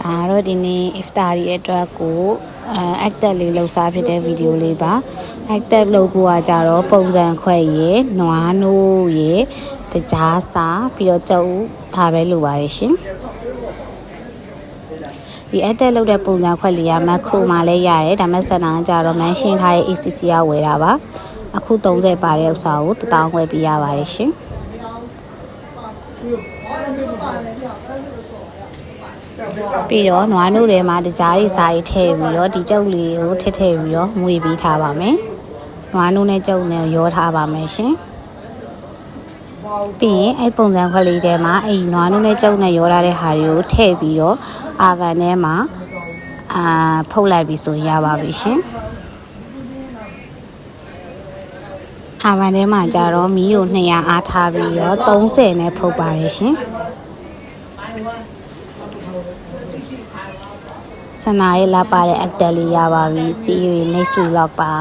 ဒါတော့ဒီနေ့ iftar ရဲ့အတွက်ကိုactor လေးလှုပ်ရှားဖြစ်တဲ့ဗီဒီယိုလေးပါ actor လုပ်ဖို့ကကြတော့ပုံစံခွဲရေနွားနိုးရေတကြားစာပြီးတော့ကြုံဒါပဲလိုပါတယ်ရှင်ဒီ actor လုပ်တဲ့ပုံစံခွဲလေးက macro မှာလည်းရတယ်ဒါမဲ့စနာကြတော့ mention ထားရဲ့ ACC ကဝယ်တာပါအခု30ပါတဲ့ဥစ္စာကို1000ဝယ်ပေးရပါတယ်ရှင်ပြီးတော့နွားနို့ထဲမှာတကြားလေးစားရေးထည့်ပြီးတော့ဒီကြုတ်လေးကိုထည့်ပြီးတော့မွေပေးထားပါမယ်နွားနို့နဲ့ကြုတ်နဲ့ရောထားပါမယ်ရှင်ပြီးရင်အဲ့ပုံစံခွက်လေးထဲမှာအဲ့နွားနို့နဲ့ကြုတ်နဲ့ရောထားတဲ့ဟာတွေကိုထည့်ပြီးတော့အာဗန်ထဲမှာဖုတ်လိုက်ပြီးဆိုရပါပြီရှင်အာဗန်ထဲမှာကြတော့မီးကို200အားထားပြီးတော့30နဲ့ဖုတ်ပါတယ်ရှင်ဆန္ဒရဲ့လာပါတဲ့ actor လေးရပါပြီ see you next vlog ပါ